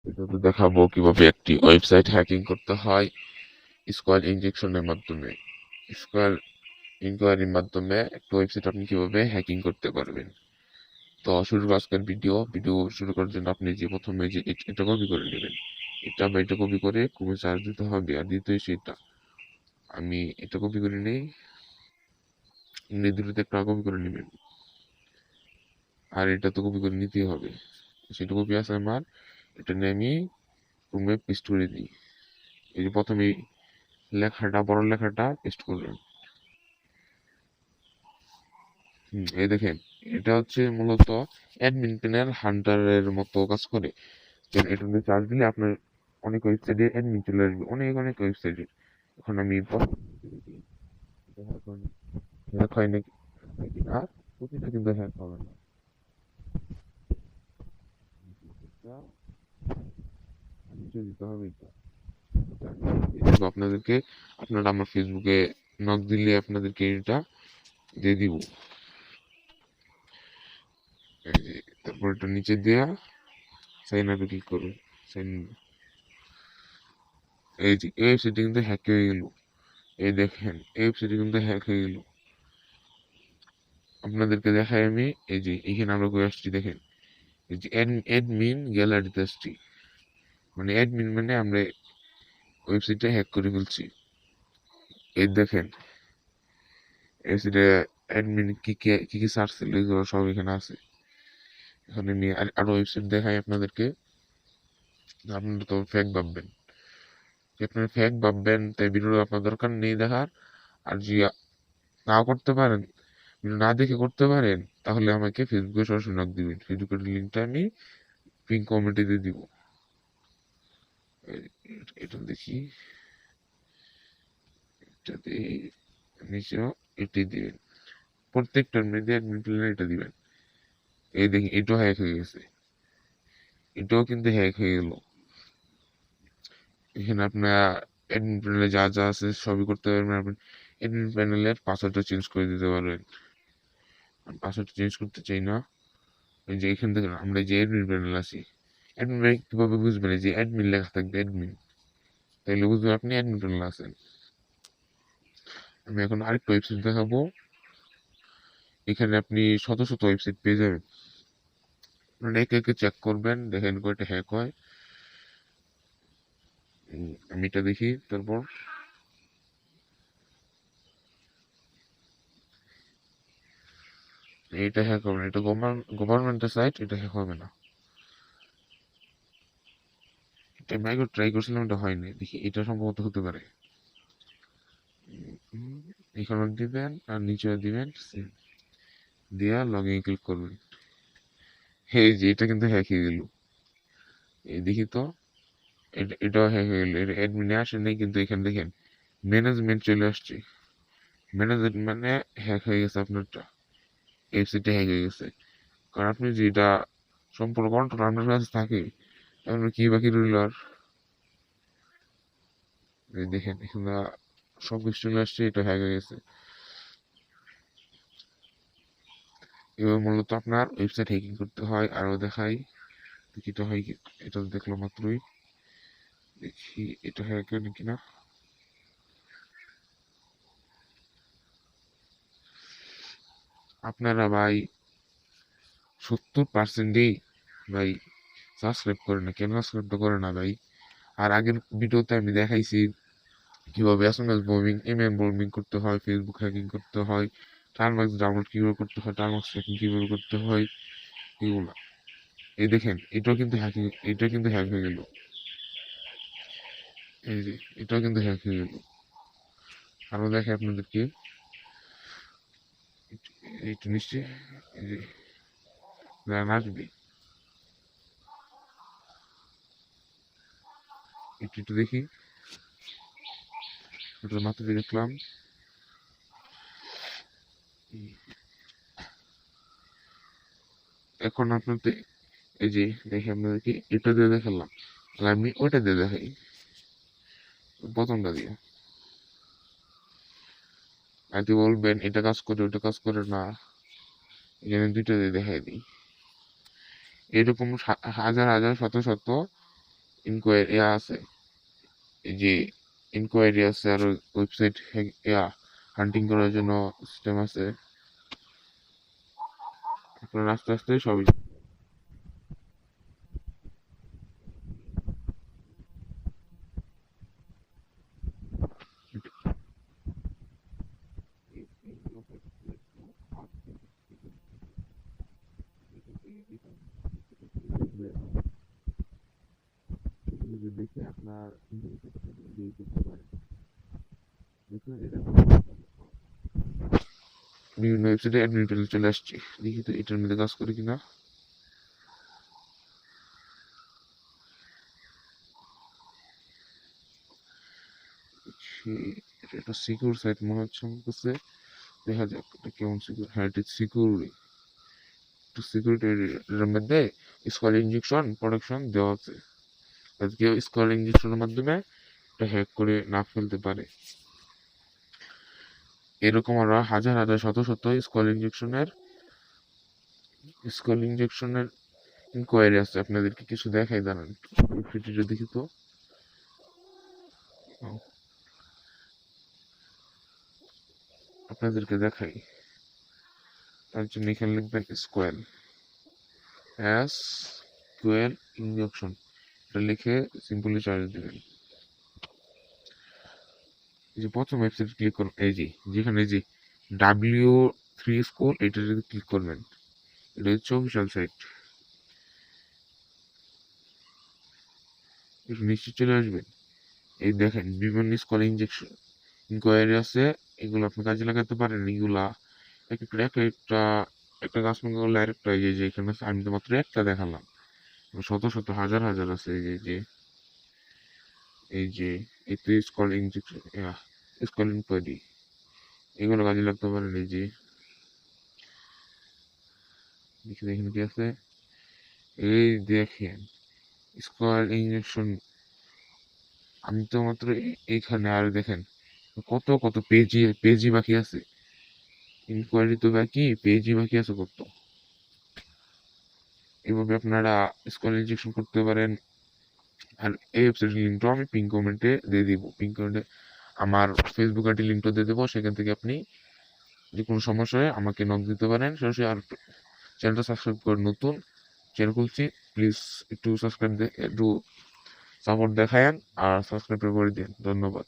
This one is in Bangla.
এটাতে দেখাবো কিভাবে একটি ওয়েবসাইট হ্যাকিং করতে হয় স্কোয়াড ইনজেকশনের মাধ্যমে। স্কোয়াড ইনকোয়ারির মাধ্যমে একটা ওয়েবসাইট আপনি কিভাবে হ্যাকিং করতে পারবেন। তো শুরু করবো আজকের ভিডিও শুরু করার জন্য আপনি যে প্রথমে যে এটা কপি করে নেবেন, এটা বা এটা কপি করে ক্রোমে সার্চ দিতে হবে। আর দ্বিতীয় সেটা আমি এটা কপি করে নিই, এমনি দুটোতে একটা কপি করে নেবেন, আর এটা তো কপি করে নিতেই হবে। সেটা কপি আছে আমার, এটা নিয়ে আমি ক্রোমে পেস্ট করে দিই। এই যে প্রথমে লেখাটা, বড় লেখাটা পেস্ট করবেন। এই দেখেন, এটা হচ্ছে মূলত অ্যাডমিন প্যানেল হান্টারের মতো কাজ করে। এটা দিয়ে চার্জ দিলে আপনার অনেক ওয়েবসাইটে অ্যাডমিন চলে আসবে, অনেক অনেক ওয়েবসাইটে। এখন আমি হ্যাক হয় নাকি না, প্রতিটা কিন্তু হ্যাক হবে না। এটা নিচে দিতে হবে এটা। কিন্তু আপনাদেরকে, আপনারা আমার ফেসবুকে নক দিলে আপনাদেরকে এটা দিয়ে দিব। এই যে, তারপর এটা নিচে দেয়া সাইন আপে ক্লিক করুন। সাইন, এই যে এই ওয়েবসাইটটা কিন্তু হ্যাক হয়ে গেল। এই দেখেন, এই ওয়েবসাইটটা কিন্তু হ্যাক হয়ে গেল। আপনাদেরকে দেখাই আমি, এই যে এখানে আমরা করে আসছি দেখেন, এই যে অ্যাডমিন গ্যালারিতে আসছি। মানে অ্যাডমিন মানে আমরা ওয়েবসাইটটা হ্যাক করে ফেলছি। এই দেখেন, ওয়েবসাইটে অ্যাডমিন কি কি সার্চ ছিল এগুলো সব এখানে আছে। এখানে নিয়ে আরো ওয়েবসাইট দেখাই আপনাদেরকে। আপনারা তো ফেক ভাববেন, আপনারা ফেক ভাববেন, তাই ভিডিও আপনার দরকার নেই দেখার। আর যদি নাও করতে পারেন, ভিডিও না দেখে করতে পারেন, তাহলে আমাকে ফেসবুকে সরাসরি নক দিবেন। ফেসবুকের লিঙ্কটা আমি পিন কমেন্টে দিয়ে দিব। এটা দেখি, এটাতে নিচেও এটি দিবেন, প্রত্যেকটার মধ্যে অ্যাডমিন প্ল্যানে এটা দিবেন। এই দেখি, এটাও হ্যাক হয়ে গেছে, এটাও কিন্তু হ্যাক হয়ে গেল। এখানে আপনার অ্যাডমিন প্যানেলে যা যা আছে সবই করতে পারবেন। আপনি অ্যাডমিন প্যানেলের পাসওয়ার্ডটা চেঞ্জ করে দিতে পারবেন। পাসওয়ার্ড চেঞ্জ করতে চাই না। এই যে এখান থেকে আমরা যে অ্যাডমিন প্যানেল আছি, অ্যাডমিন প্যানেল কিভাবে বুঝবেন? এই যে অ্যাডমিন লেখা থাকবে অ্যাডমিন, তাইলে বুঝবেন আপনি অ্যাডমিন প্যানেল আছেন। আমি এখন আরেকটা ওয়েবসাইট দেখাবো। এখানে আপনি শত শত ওয়েবসাইট পেয়ে যাবেন। আপনারা একে একে চেক করবেন, দেখেন কয়টা হ্যাক হয়। আমি এটা দেখি, তারপর এটা হ্যাক হবে না, এটা গভর্নমেন্টের সাইট, এটা হ্যাক হবে না। এটা আমি আগে ট্রাই করছিলাম, এটা হয়নি। দেখি এটা সম্ভবত হতে পারে। এখানে দিবেন আর নিচে দিবেন, দিয়া লগ ইন ক্লিক করবেন। এই যে এটা কিন্তু হ্যাক হয়ে গেল। এই দেখি তো, এটাও হ্যাক হয়ে গেল। এটা অ্যাডমিনে আসে নাই, কিন্তু এখানে দেখেন ম্যানেজমেন্ট চলে আসছে। ম্যানেজমেন্ট মানে হ্যাক হয়ে গেছে আপনারটা, ওয়েবসাইটটা হ্যাক হয়ে গেছে। কারণ আপনি যেটা সম্পূর্ণ কন্ট্রোল আপনার কাছে থাকে, আপনার কি বাকি রইল আর? এই দেখেন এখানে সব কিছু চলে আসছে, এটা হ্যাক হয়ে গেছে। এবার মূলত আপনার ওয়েবসাইট হ্যাকিং করতে হয়। আরো দেখাই, দেখি এটা হয় কি। এটা তো দেখলাম মাত্রই, দেখি এটা হ্যাক হয় নাকি না। আপনারা ভাই 70%ই ভাই সাবস্ক্রাইব করে না, কেন সাবস্ক্রাইব করে না ভাই? আর আগের ভিডিওতে আমি দেখাইছি কিভাবে এসএমএস বোমিং, ইমেল বোমিং করতে হয়, ফেসবুক হ্যাকিং করতে হয়, টার্মার্কস ডাউনলোড কিভাবে করতে হয়, টার্মার্কস হ্যাকিং কিভাবে করতে হয়, এগুলা। এই দেখেন, এটাও কিন্তু হ্যাকিং, এটা কিন্তু হ্যাক হয়ে গেল। এই যে এটাও কিন্তু হ্যাক হয়ে গেল। আরো দেখে আপনাদেরকে, এইটা নিশ্চয়ই, এই যে আসবে, একটু একটু দেখি। এটা মাত্র দেখলাম। এখন আপনাদের, এই যে দেখি আপনাদেরকে এটা দিয়ে দেখালাম, আর আমি ওইটা দিয়ে দেখাই, প্রথমটা দিয়ে। আপনি বলবেন এটা কাজ করে ওইটা কাজ করে না, এখানে দুইটা দিয়ে দেখাই দিই। এরকম হাজার হাজার শত শত ইনকোয়ারি আছে, এই যে ইনকোয়ারি আছে, আর ওয়েবসাইট হান্টিং করার জন্য সিস্টেম আছে। আপনার আস্তে আস্তে সবই দেখে আপনার করতে পারেন। দেখুন এটা বিভিন্ন ওয়েবসাইটে অ্যাডমিন পেজে চলে আসছি, দেখি তো এটার মধ্যে কাজ করে কিনা। এটা একটা সিকিউর সাইট মনে হচ্ছে আমার কাছে, দেখা যাক এটা কেমন সিকিউর। হ্যাঁ, এটা সিকিউর, একটু সিকিউরিটির মধ্যে স্কোয়াল ইনজেকশন প্রোটেকশন দেওয়া আছে, আজকে স্কোয়াল ইনজেকশনের মাধ্যমে এটা হ্যাক করে না ফেলতে পারে। এরকম আরো হাজার হাজার শত শত স্কোয়াল ইনজেকশনের ইনকোয়ারি আছে, আপনাদেরকে কিছু দেখাই, দাঁড়ান ভিডিওটা দেখি তো। আপনাদেরকে দেখাই, তার জন্য এখানে লিখবেন স্কোয়াল ইনজেকশন, এটা লিখে সিম্পলি চার্জ দিবেন। এই যে প্রথম ওয়েবসাইট ক্লিক করুন, এই যে যেখানে এই যে W3 স্কোর, এটা যদি ক্লিক করবেন, এটা হচ্ছে অফিসিয়াল সাইট, একটু নিশ্চিত চলে আসবেন। এই দেখেন বিভিন্ন স্কোয়াল ইনজেকশন ইনকোয়ারি আছে, এগুলো আপনি কাজে লাগাতে পারেন। এগুলা এক একটা একটা কাজ করলে আরেকটা, এই যে এখানে আমি তো মাত্র একটা দেখালাম, শত শত হাজার হাজার আছে। এই যে এই তো স্কল ইনজেকশন, স্কল ইনকোয়ারি, এগুলো কাজে লাগতে পারেন। এই যে দেখি এখানে কি আছে, এই দেখেন স্কল ইনজেকশন, আমি তো মাত্র এইখানে, আর দেখেন কত কত পেজি বাকি আছে, ইনকোয়ারি তো বাকি, পেজি বাকি আছে কত। এইভাবে আপনারা স্কল ইনজেকশন করতে পারেন। আর এই ওয়েবসাইটের লিঙ্কটা আমি পিন কমেন্টে দিয়ে দিব, পিন কমেন্টে আমার ফেসবুক আইডি লিঙ্কটা দিয়ে দেবো, সেখান থেকে আপনি যে কোনো সমস্যা হয় আমাকে নক দিতে পারেন সরাসরি। আর চ্যানেলটা সাবস্ক্রাইব করে, নতুন চ্যানেল খুলছি, প্লিজ একটু সাবস্ক্রাইব একটু সাপোর্ট দেখায়েন আর সাবস্ক্রাইব করে দিন। ধন্যবাদ।